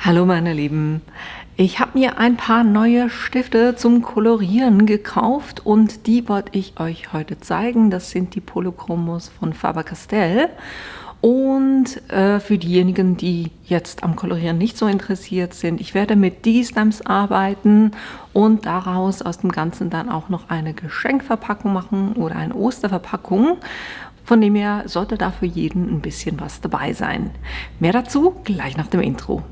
Hallo meine Lieben, ich habe mir ein paar neue Stifte zum Kolorieren gekauft und die wollte ich euch heute zeigen. Das sind die Polychromos von Faber-Castell und für diejenigen, die jetzt am Kolorieren nicht so interessiert sind, ich werde mit Digi-Stamps arbeiten und daraus aus dem Ganzen dann auch noch eine Geschenkverpackung machen oder eine Osterverpackung. Von dem her sollte da für jeden ein bisschen was dabei sein. Mehr dazu gleich nach dem Intro.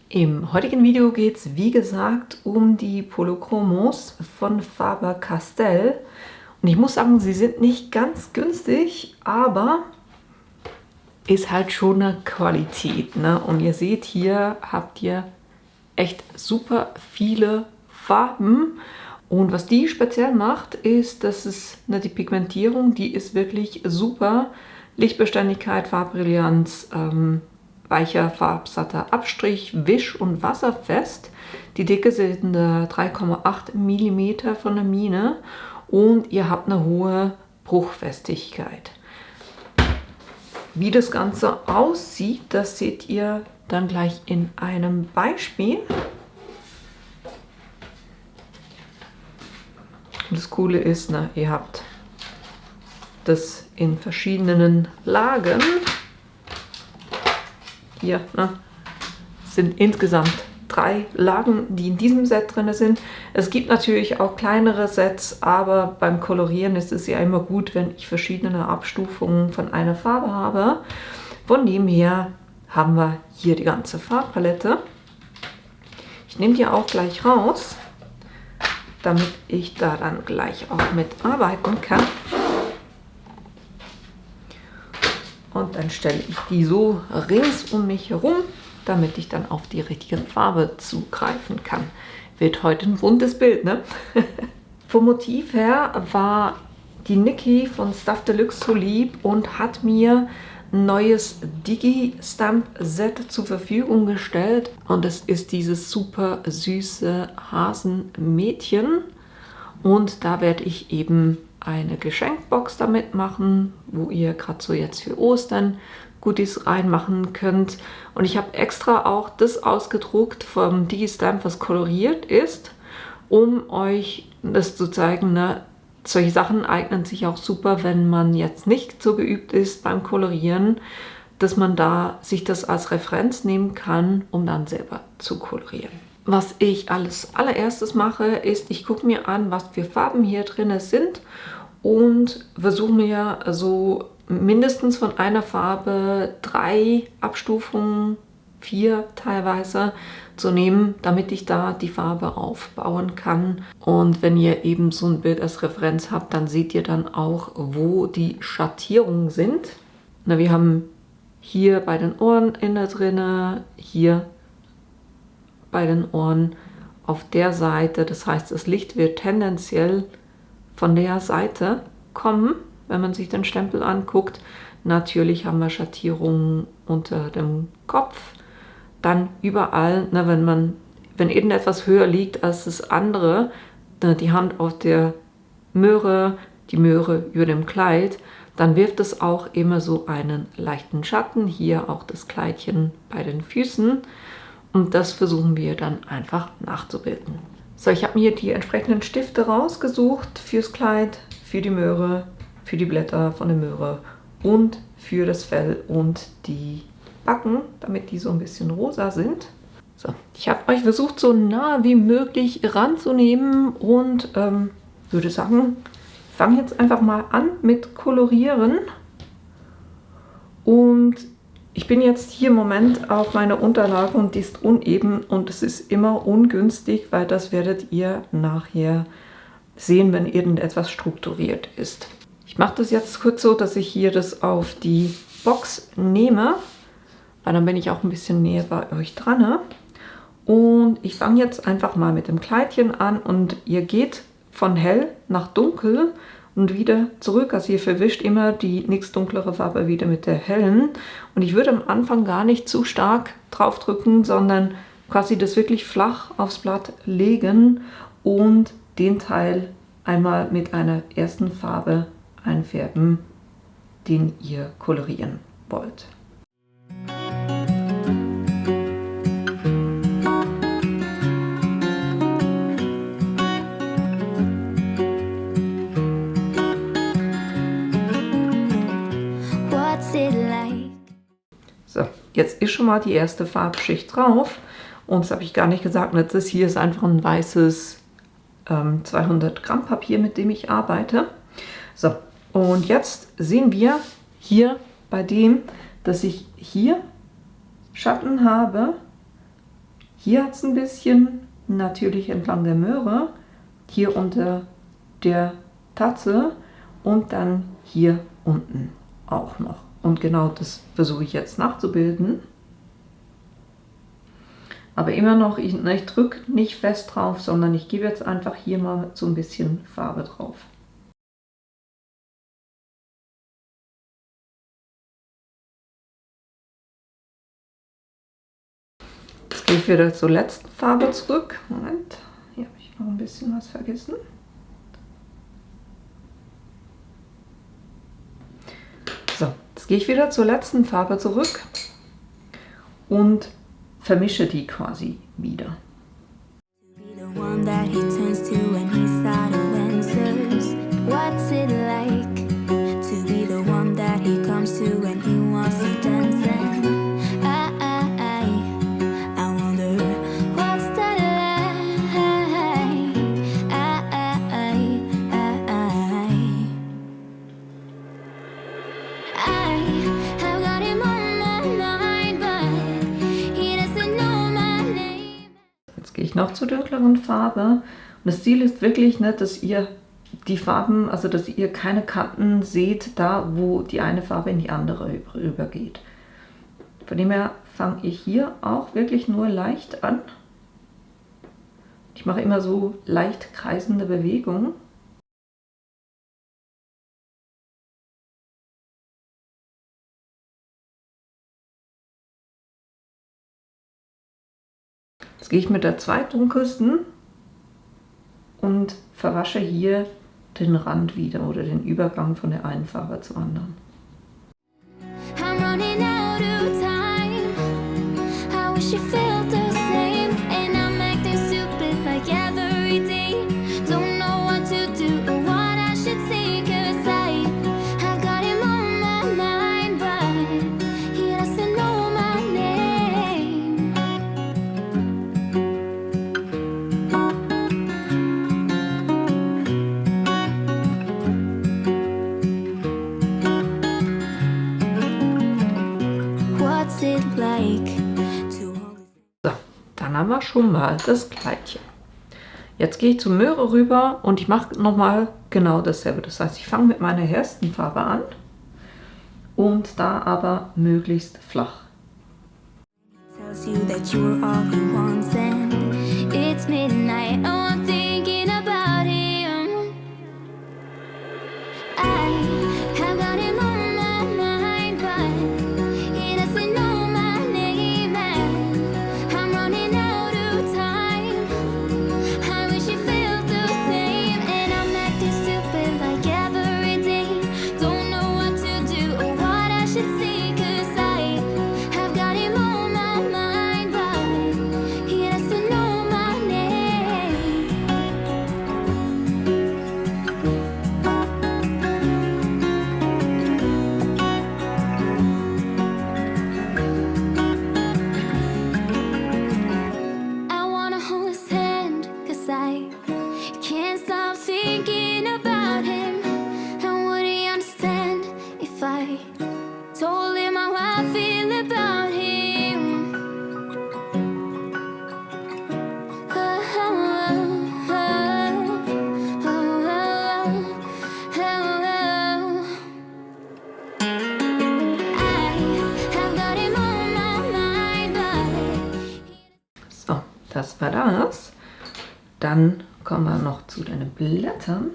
Im heutigen Video geht es, wie gesagt, um die Polychromos von Faber-Castell. Und ich muss sagen, sie sind nicht ganz günstig, aber ist halt schon eine Qualität, ne? Und ihr seht, hier habt ihr echt super viele Farben. Und was die speziell macht, ist, dass es die Pigmentierung, die ist wirklich super. Lichtbeständigkeit, Farbbrillanz, weicher, farbsatter Abstrich, wisch- und wasserfest. Die Dicke sind 3,8 mm von der Mine und ihr habt eine hohe Bruchfestigkeit. Wie das Ganze aussieht, das seht ihr dann gleich in einem Beispiel. Und das Coole ist, ihr habt das in verschiedenen Lagen. Hier sind insgesamt 3 Lagen, die in diesem Set drin sind. Es gibt natürlich auch kleinere Sets, aber beim Kolorieren ist es ja immer gut, wenn ich verschiedene Abstufungen von einer Farbe habe. Von dem her haben wir hier die ganze Farbpalette. Ich nehme die auch gleich raus, damit ich da dann gleich auch mitarbeiten kann. Und dann stelle ich die so rings um mich herum, damit ich dann auf die richtige Farbe zugreifen kann. Wird heute ein buntes Bild, ne? Vom Motiv her war die Niki von Stuff Deluxe so lieb und hat mir ein neues Digi-Stamp-Set zur Verfügung gestellt. Und es ist dieses super süße Hasenmädchen. Und da werde ich eben eine Geschenkbox damit machen, wo ihr gerade so jetzt für Ostern Goodies reinmachen könnt. Und ich habe extra auch das ausgedruckt vom Digi-Stamp, was koloriert ist, um euch das zu zeigen. Solche Sachen eignen sich auch super, wenn man jetzt nicht so geübt ist beim Kolorieren, dass man da sich das als Referenz nehmen kann, um dann selber zu kolorieren. Was ich als allererstes mache, ist, ich gucke mir an, was für Farben hier drin sind und versuche mir so mindestens von einer Farbe 3 Abstufungen, 4 teilweise, zu nehmen, damit ich da die Farbe aufbauen kann. Und wenn ihr eben so ein Bild als Referenz habt, dann seht ihr dann auch, wo die Schattierungen sind. Wir haben hier bei den Ohren innen drin, hier bei den Ohren auf der Seite. Das heißt, das Licht wird tendenziell von der Seite kommen, wenn man sich den Stempel anguckt. Natürlich haben wir Schattierungen unter dem Kopf. Dann überall, wenn irgendetwas höher liegt als das andere, die Hand auf der Möhre, die Möhre über dem Kleid, dann wirft es auch immer so einen leichten Schatten. Hier auch das Kleidchen bei den Füßen. Und das versuchen wir dann einfach nachzubilden. So, ich habe mir die entsprechenden Stifte rausgesucht fürs Kleid, für die Möhre, für die Blätter von der Möhre und für das Fell und die Backen, damit die so ein bisschen rosa sind. So, ich habe euch versucht, so nah wie möglich ranzunehmen und würde sagen, ich fange jetzt einfach mal an mit Kolorieren. Und ich bin jetzt hier im Moment auf meiner Unterlage und die ist uneben und es ist immer ungünstig, weil das werdet ihr nachher sehen, wenn irgendetwas strukturiert ist. Ich mache das jetzt kurz so, dass ich hier das auf die Box nehme, weil dann bin ich auch ein bisschen näher bei euch dran. Und ich fange jetzt einfach mal mit dem Kleidchen an und ihr geht von hell nach dunkel und wieder zurück. Also ihr verwischt immer die nächst dunklere Farbe wieder mit der hellen. Und ich würde am Anfang gar nicht zu stark drauf drücken, sondern quasi das wirklich flach aufs Blatt legen und den Teil einmal mit einer ersten Farbe einfärben, den ihr kolorieren wollt. So, jetzt ist schon mal die erste Farbschicht drauf und das habe ich gar nicht gesagt, das hier ist einfach ein weißes 200 Gramm Papier, mit dem ich arbeite. So, und jetzt sehen wir hier bei dem, dass ich hier Schatten habe. Hier hat es ein bisschen, natürlich entlang der Möhre, hier unter der Tatze und dann hier unten auch noch. Und genau das versuche ich jetzt nachzubilden. Aber immer noch, ich drücke nicht fest drauf, sondern ich gebe jetzt einfach hier mal so ein bisschen Farbe drauf. Jetzt gehe ich wieder zur letzten Farbe zurück. Moment, hier habe ich noch ein bisschen was vergessen. So, jetzt gehe ich wieder zur letzten Farbe zurück und vermische die quasi wieder. Gehe ich noch zur dunkleren Farbe. Und das Ziel ist wirklich, dass ihr die Farben, also dass ihr keine Kanten seht, da wo die eine Farbe in die andere übergeht. Von dem her fange ich hier auch wirklich nur leicht an. Ich mache immer so leicht kreisende Bewegungen. Jetzt gehe ich mit der zweitdunkelsten und verwasche hier den Rand wieder oder den Übergang von der einen Farbe zur anderen. So, dann haben wir schon mal das Kleidchen. Jetzt gehe ich zur Möhre rüber und ich mache nochmal genau dasselbe. Das heißt, ich fange mit meiner ersten Farbe an und da aber möglichst flach. Das war das. Dann kommen wir noch zu den Blättern.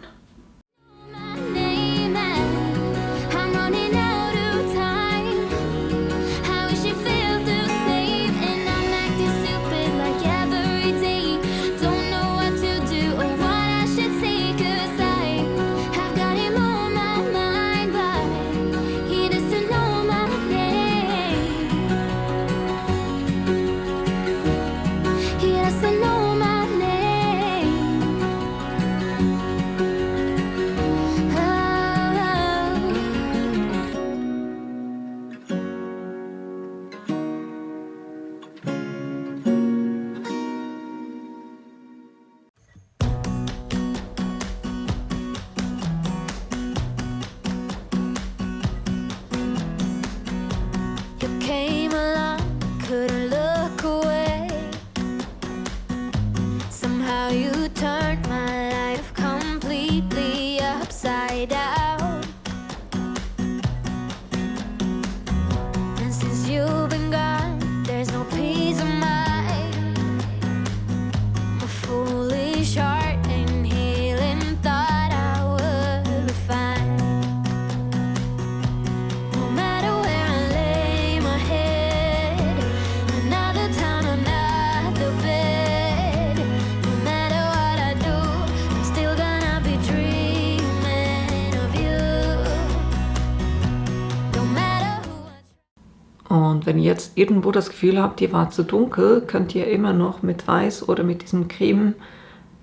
Und wenn ihr jetzt irgendwo das Gefühl habt, die war zu dunkel, könnt ihr immer noch mit Weiß oder mit diesem Creme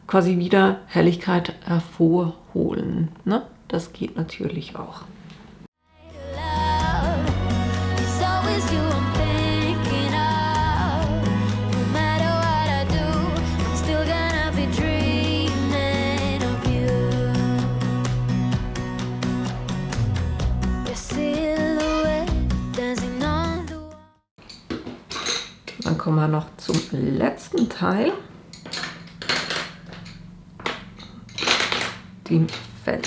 quasi wieder Helligkeit hervorholen. Ne? Das geht natürlich auch. Dann kommen wir noch zum letzten Teil, dem Fell.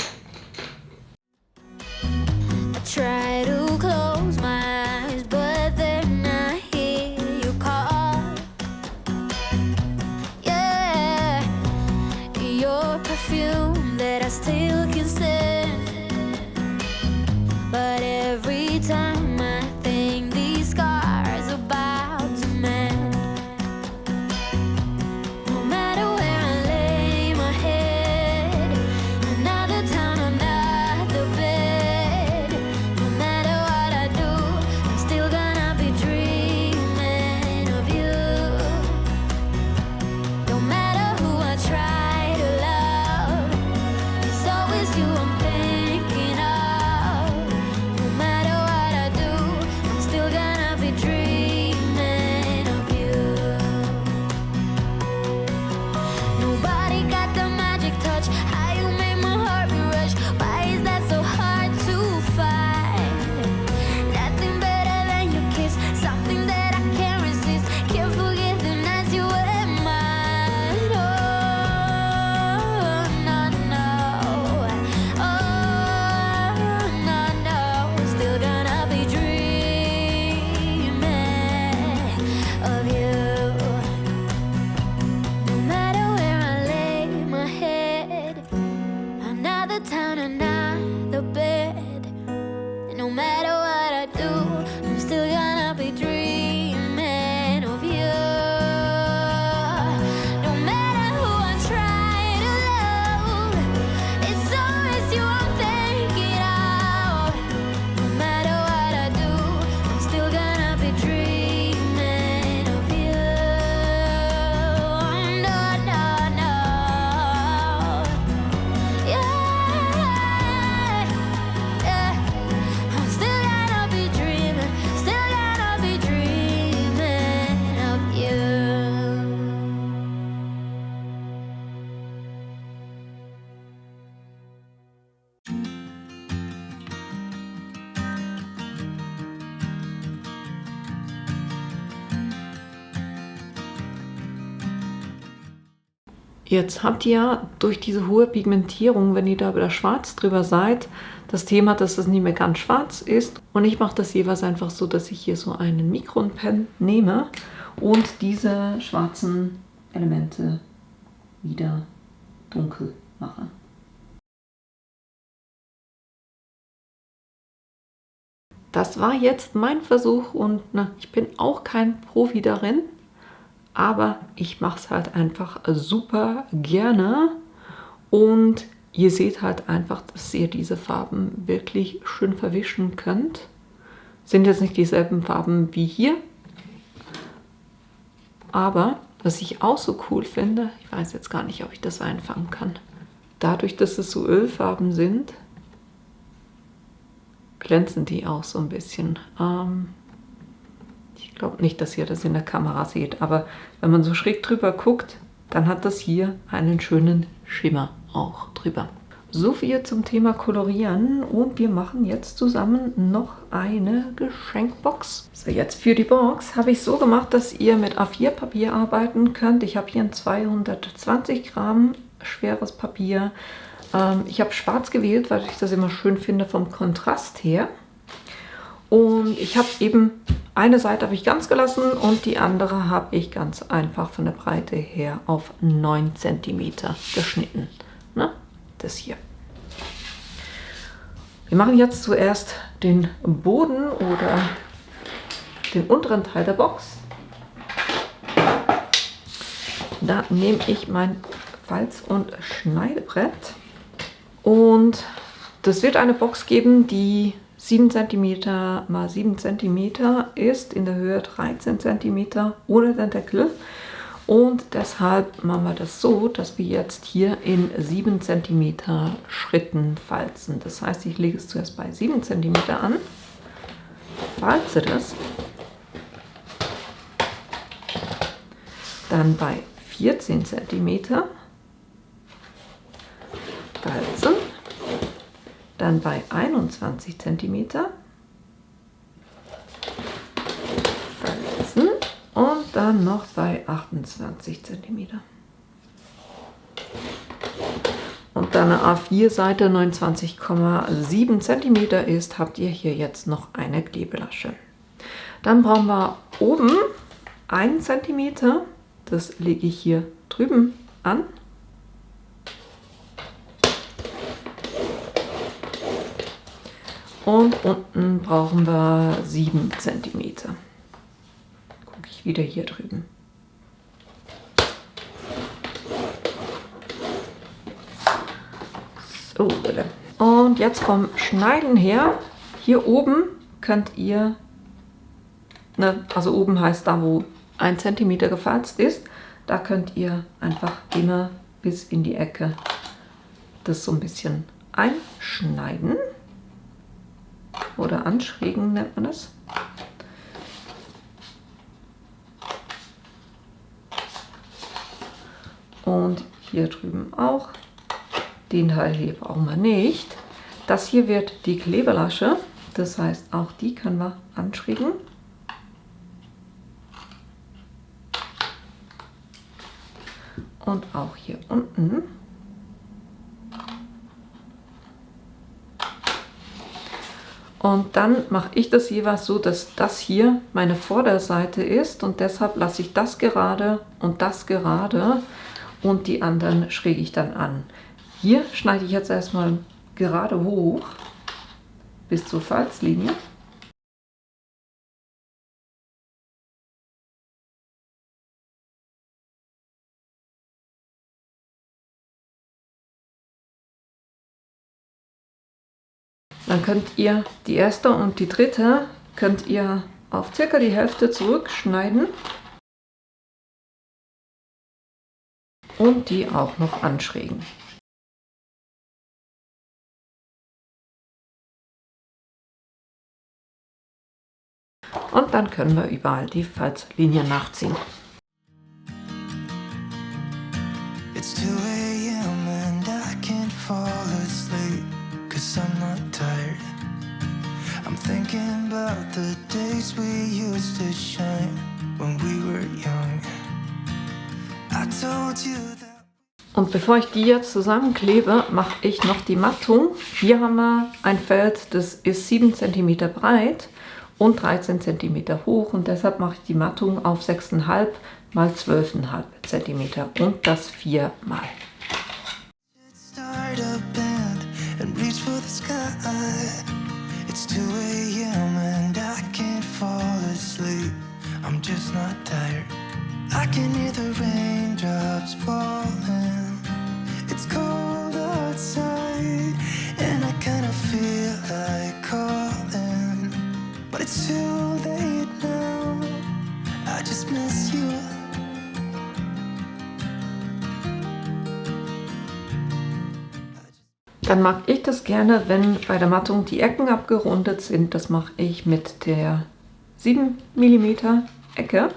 Jetzt habt ihr durch diese hohe Pigmentierung, wenn ihr da wieder schwarz drüber seid, das Thema, dass es nicht mehr ganz schwarz ist. Und ich mache das jeweils einfach so, dass ich hier so einen Mikronpen nehme und diese schwarzen Elemente wieder dunkel mache. Das war jetzt mein Versuch und na, ich bin auch kein Profi darin. Aber ich mache es halt einfach super gerne und ihr seht halt einfach, dass ihr diese Farben wirklich schön verwischen könnt. Sind jetzt nicht dieselben Farben wie hier, aber was ich auch so cool finde, ich weiß jetzt gar nicht, ob ich das einfangen kann, dadurch, dass es so Ölfarben sind, glänzen die auch so ein bisschen. Ich glaube nicht, dass ihr das in der Kamera seht, aber wenn man so schräg drüber guckt, dann hat das hier einen schönen Schimmer auch drüber. So viel zum Thema Kolorieren und wir machen jetzt zusammen noch eine Geschenkbox. So, jetzt für die Box habe ich so gemacht, dass ihr mit A4-Papier arbeiten könnt. Ich habe hier ein 220 Gramm schweres Papier. Ich habe schwarz gewählt, weil ich das immer schön finde vom Kontrast her. Und ich habe eben eine Seite habe ich ganz gelassen und die andere habe ich ganz einfach von der Breite her auf 9 cm geschnitten. Ne? Das hier. Wir machen jetzt zuerst den Boden oder den unteren Teil der Box. Da nehme ich mein Falz- und Schneidebrett und das wird eine Box geben, die 7 cm mal 7 cm ist in der Höhe 13 cm ohne den Deckel. Und deshalb machen wir das so, dass wir jetzt hier in 7 cm Schritten falzen. Das heißt, ich lege es zuerst bei 7 cm an, falze das, dann bei 14 cm, falzen, dann bei 21 cm, falzen und dann noch bei 28 cm. Und da eine A4-Seite 29,7 cm ist, habt ihr hier jetzt noch eine Klebelasche. Dann brauchen wir oben 1 cm, das lege ich hier drüben an. Und unten brauchen wir 7 cm. Gucke ich wieder hier drüben. So, bitte. Und jetzt vom Schneiden her, hier oben könnt ihr, also oben heißt da, wo 1 cm gefalzt ist, da könnt ihr einfach immer bis in die Ecke das so ein bisschen einschneiden. Oder anschrägen nennt man das. Und hier drüben auch. Den Teil hier brauchen wir nicht. Das hier wird die Klebelasche. Das heißt, auch die können wir anschrägen. Und auch hier unten. Und dann mache ich das jeweils so, dass das hier meine Vorderseite ist und deshalb lasse ich das gerade und die anderen schräge ich dann an. Hier schneide ich jetzt erstmal gerade hoch bis zur Falzlinie. Dann könnt ihr die erste und die dritte könnt ihr auf circa die Hälfte zurückschneiden und die auch noch anschrägen. Und dann können wir überall die Falzlinie nachziehen. It's 2 a.m. and I can't fall asleep, 'cause I'm not tired. I'm thinking about the days we used to shine when we were young. I told you that. Und bevor ich die jetzt zusammenklebe, mache ich noch die Mattung. Hier haben wir ein Feld, das ist 7 cm breit und 13 cm hoch und deshalb mache ich die Mattung auf 6,5 mal 12,5 cm und das 4-mal. Dann mag ich das gerne, wenn bei der Mattung die Ecken abgerundet sind. Das mache ich mit der 7 mm Ecke.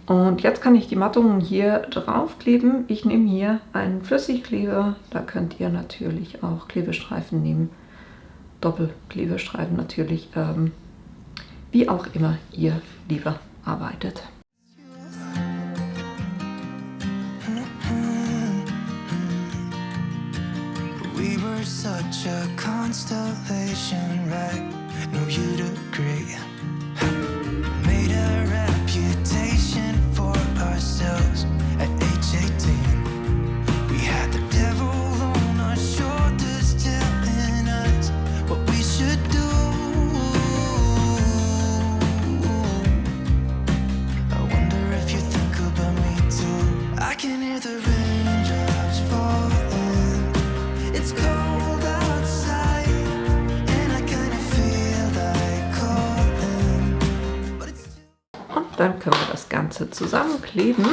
Und jetzt kann ich die Mattungen hier draufkleben. Ich nehme hier einen Flüssigkleber. Da könnt ihr natürlich auch Klebestreifen nehmen. Doppelklebestreifen natürlich. Wie auch immer ihr lieber arbeitet. We were such a constellation, right? No, you'd agree. Made a reputation for ourselves at age 18. We had the devil on our shoulders telling us what we should do. I wonder if you think about me Dann können wir das Ganze zusammenkleben.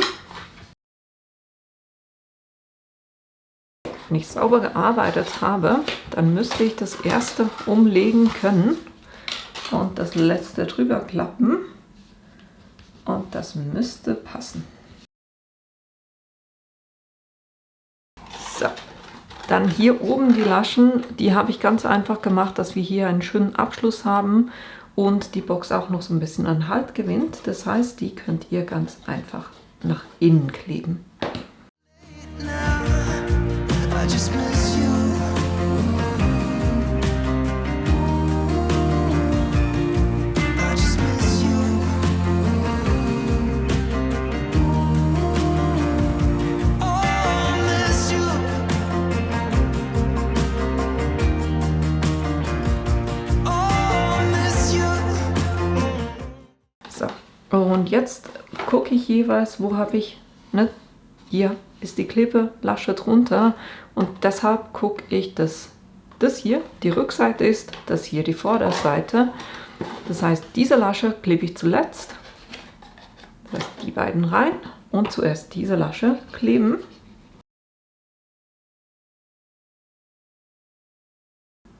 Wenn ich sauber gearbeitet habe, dann müsste ich das erste umlegen können und das letzte drüber klappen. Und das müsste passen. So, dann hier oben die Laschen, die habe ich ganz einfach gemacht, dass wir hier einen schönen Abschluss haben und die Box auch noch so ein bisschen an Halt gewinnt. Das heißt, die könnt ihr ganz einfach nach innen kleben. Und jetzt gucke ich jeweils, wo habe ich, ne? Hier ist die Klebelasche drunter und deshalb gucke ich, dass das hier die Rückseite ist, das hier die Vorderseite. Das heißt, diese Lasche klebe ich zuletzt. Das heißt, die beiden rein und zuerst diese Lasche kleben.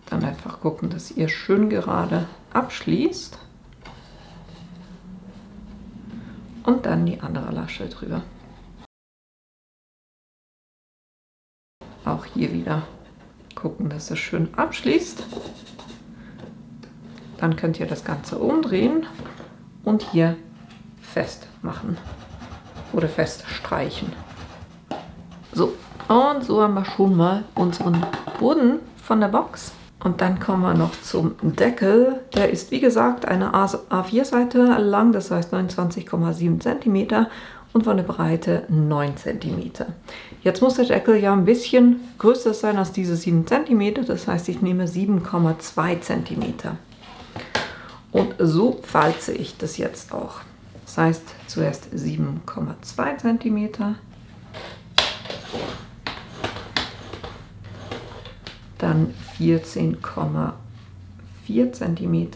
Dann einfach gucken, dass ihr schön gerade abschließt. Und dann die andere Lasche drüber. Auch hier wieder gucken, dass es schön abschließt. Dann könnt ihr das Ganze umdrehen und hier festmachen oder feststreichen. So, und so haben wir schon mal unseren Boden von der Box. Und dann kommen wir noch zum Deckel. Der ist wie gesagt eine A4-Seite lang, das heißt 29,7 cm und von der Breite 9 cm. Jetzt muss der Deckel ja ein bisschen größer sein als diese 7 cm, das heißt ich nehme 7,2 cm. Und so falze ich das jetzt auch. Das heißt zuerst 7,2 cm. Dann 14,4 cm,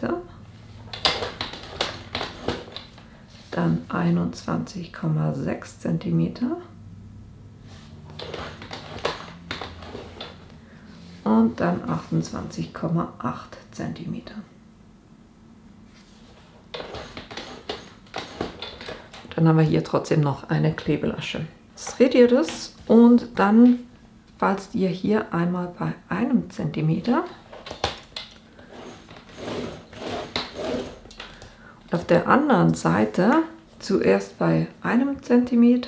dann 21,6 cm und dann 28,8 cm. Dann haben wir hier trotzdem noch eine Klebelasche. Jetzt dreht ihr das und dann falzt ihr hier einmal bei 1 cm. Auf der anderen Seite zuerst bei 1 cm.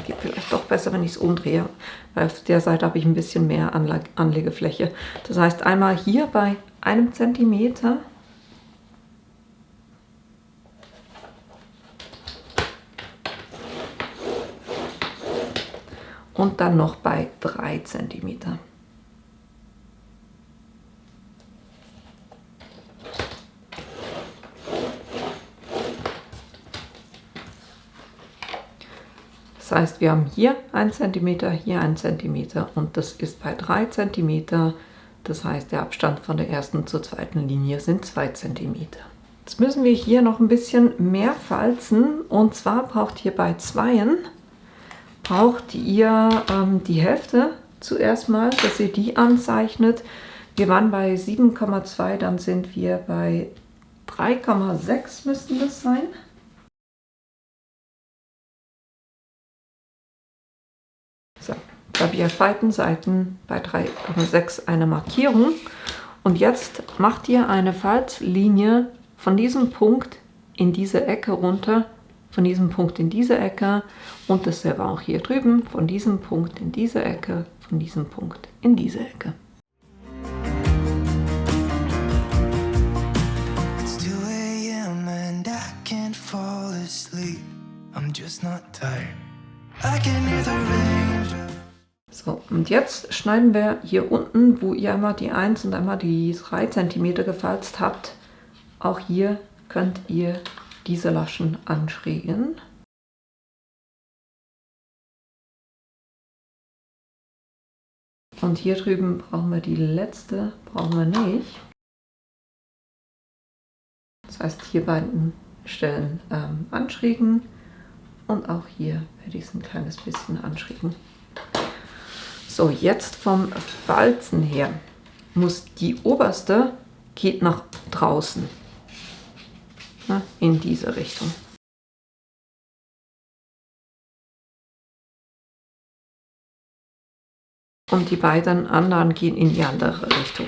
Geht vielleicht doch besser, wenn ich es umdrehe, weil auf der Seite habe ich ein bisschen mehr Anlegefläche. Das heißt einmal hier bei 1 cm. Und dann noch bei 3 cm. Das heißt, wir haben hier 1 cm, hier 1 cm und das ist bei 3 cm. Das heißt, der Abstand von der ersten zur zweiten Linie sind 2 cm. Jetzt müssen wir hier noch ein bisschen mehr falzen und zwar braucht ihr bei 2 braucht ihr die Hälfte zuerst mal, dass ihr die anzeichnet. Wir waren bei 7,2, dann sind wir bei 3,6 müssten das sein. So, da habe ich auf beiden Seiten bei 3,6 eine Markierung. Und jetzt macht ihr eine Falzlinie von diesem Punkt in diese Ecke runter, von diesem Punkt in diese Ecke und dasselbe auch hier drüben, von diesem Punkt in diese Ecke, von diesem Punkt in diese Ecke. It's 2 a.m. and I can't fall asleep. I'm just not tired. I can hear the rain. So, und jetzt schneiden wir hier unten, wo ihr einmal die 1 und einmal die 3 cm gefalzt habt, auch hier könnt ihr diese Laschen anschrägen. Und hier drüben brauchen wir die letzte, brauchen wir nicht. Das heißt, hier beiden Stellen anschrägen und auch hier werde ich es ein kleines bisschen anschrägen. So, jetzt vom Walzen her muss die oberste geht nach draußen, ne, in diese Richtung. Und die beiden anderen gehen in die andere Richtung.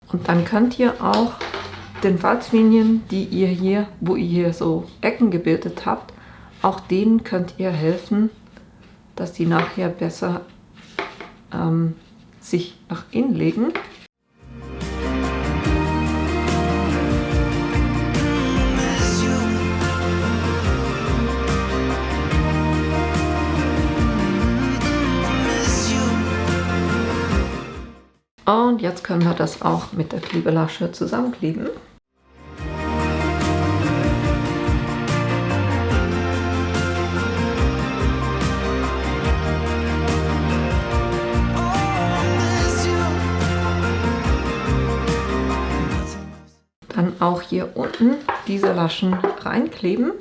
Und dann könnt ihr auch den Walzlinien, die ihr hier, wo ihr hier so Ecken gebildet habt, auch denen könnt ihr helfen, dass die nachher besser sich nach innen legen. Und jetzt können wir das auch mit der Klebelasche zusammenkleben. Dann auch hier unten diese Laschen reinkleben.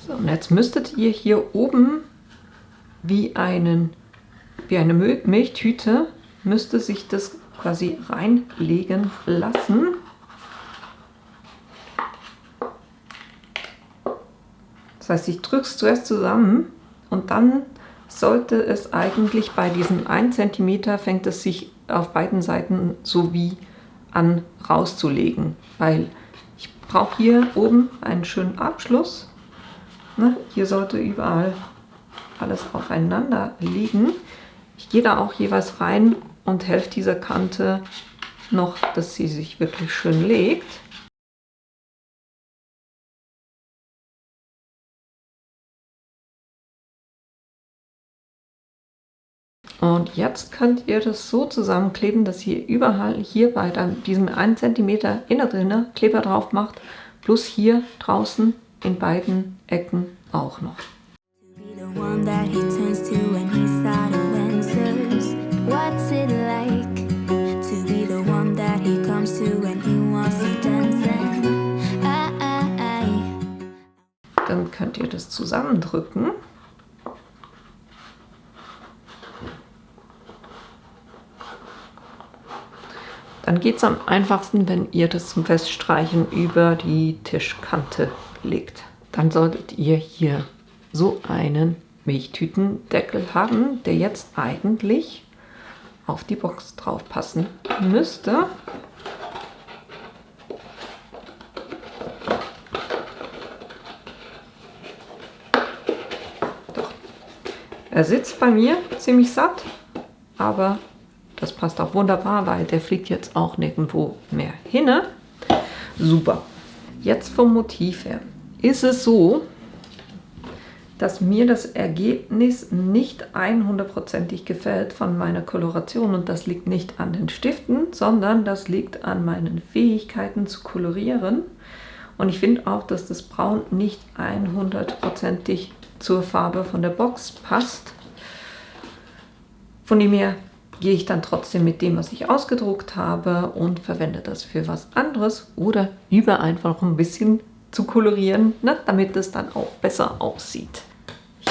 So, und jetzt müsstet ihr hier oben wie eine Milchtüte, müsste sich das quasi reinlegen lassen. Das heißt, ich drücke es zuerst zusammen und dann sollte es eigentlich bei diesem 1 cm fängt es sich auf beiden Seiten so wie an rauszulegen, weil ich brauche hier oben einen schönen Abschluss. Ne? Hier sollte überall alles aufeinander liegen. Ich gehe da auch jeweils rein und helfe dieser Kante noch, dass sie sich wirklich schön legt. Und jetzt könnt ihr das so zusammenkleben, dass ihr überall hier bei diesem 1 cm innen Kleber drauf macht, plus hier draußen in beiden Ecken auch noch. Dann könnt ihr das zusammendrücken. Dann geht es am einfachsten, wenn ihr das zum Feststreichen über die Tischkante legt. Dann solltet ihr hier so einen Milchtütendeckel haben, der jetzt eigentlich auf die Box drauf passen müsste. Doch. Er sitzt bei mir ziemlich satt, aber das passt auch wunderbar, weil der fliegt jetzt auch nirgendwo mehr hin. Super. Jetzt vom Motiv her ist es so, dass mir das Ergebnis nicht 100%ig gefällt von meiner Koloration. Und das liegt nicht an den Stiften, sondern das liegt an meinen Fähigkeiten zu kolorieren. Und ich finde auch, dass das Braun nicht 100%ig zur Farbe von der Box passt. Von dem her gehe ich dann trotzdem mit dem, was ich ausgedruckt habe und verwende das für was anderes oder übe einfach ein bisschen zu kolorieren, ne, damit es dann auch besser aussieht.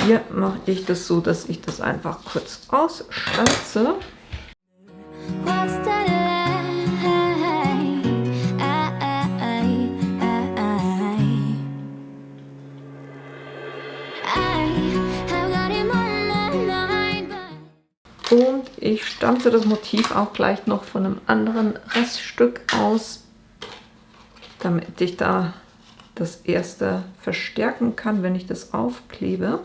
Hier mache ich das so, dass ich das einfach kurz ausstanze. Und ich stanze das Motiv auch gleich noch von einem anderen Reststück aus, damit ich da das erste verstärken kann, wenn ich das aufklebe.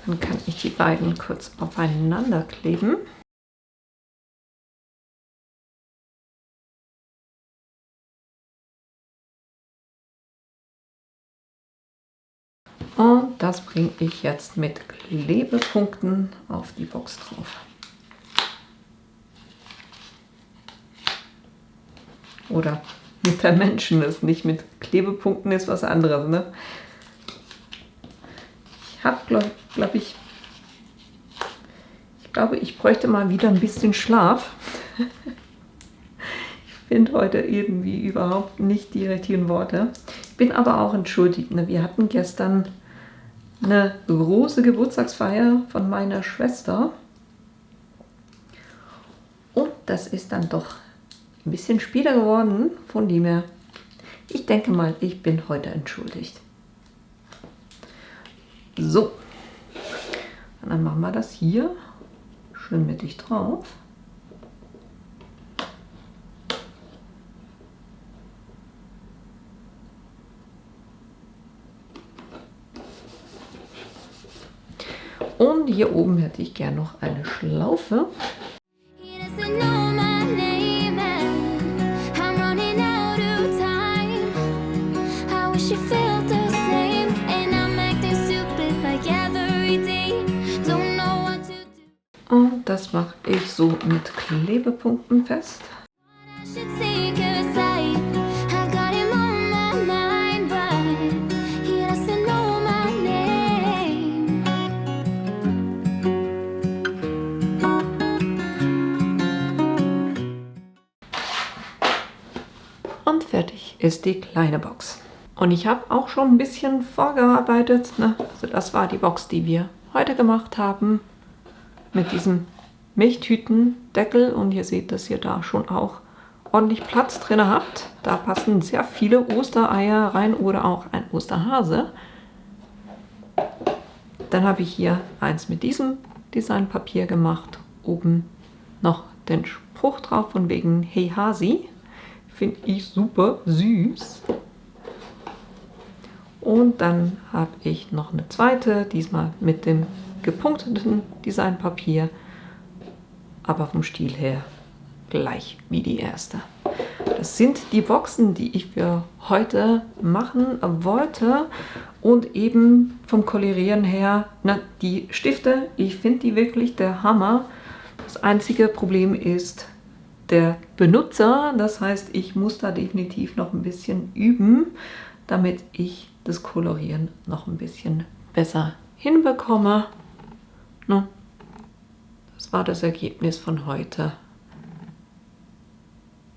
Dann kann ich die beiden kurz aufeinander kleben. Und das bringe ich jetzt mit Klebepunkten auf die Box drauf. Oder mit der Menschen ist nicht mit Klebepunkten, ist was anderes, ne? Ich habe, glaube ich bräuchte mal wieder ein bisschen Schlaf. Ich finde heute irgendwie überhaupt nicht die richtigen Worte. Ich bin aber auch entschuldigt, ne? Wir hatten gestern eine große Geburtstagsfeier von meiner Schwester. Und das ist dann doch ein bisschen später geworden, von dem her, ich denke mal, ich bin heute entschuldigt. So, und dann machen wir das hier schön mittig drauf. Und hier oben hätte ich gern noch eine Schlaufe. Und das mache ich so mit Klebepunkten fest. Und fertig ist die kleine Box. Und ich habe auch schon ein bisschen vorgearbeitet, ne? Also das war die Box, die wir heute gemacht haben. Mit diesem Milchtütendeckel. Und ihr seht, dass ihr da schon auch ordentlich Platz drin habt. Da passen sehr viele Ostereier rein oder auch ein Osterhase. Dann habe ich hier eins mit diesem Designpapier gemacht. Oben noch den Spruch drauf von wegen Hey Hasi. Finde ich super süß. Und dann habe ich noch eine zweite, diesmal mit dem gepunkteten Designpapier, aber vom Stil her gleich wie die erste. Das sind die Boxen, die ich für heute machen wollte. Und eben vom Kolorieren her, na, die Stifte, ich finde die wirklich der Hammer. Das einzige Problem ist der Benutzer. Das heißt, ich muss da definitiv noch ein bisschen üben, damit ich das Kolorieren noch ein bisschen besser hinbekomme. Das war das Ergebnis von heute.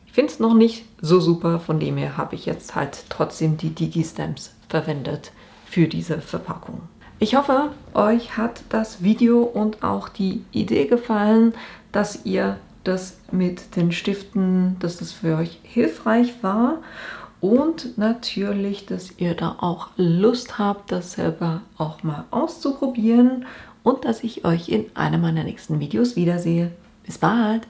Ich finde es noch nicht so super, von dem her habe ich jetzt halt trotzdem die Digi-Stamps verwendet für diese Verpackung. Ich hoffe, euch hat das Video und auch die Idee gefallen, dass ihr das mit den Stiften, dass das für euch hilfreich war. Und natürlich, dass ihr da auch Lust habt, das selber auch mal auszuprobieren und dass ich euch in einem meiner nächsten Videos wiedersehe. Bis bald!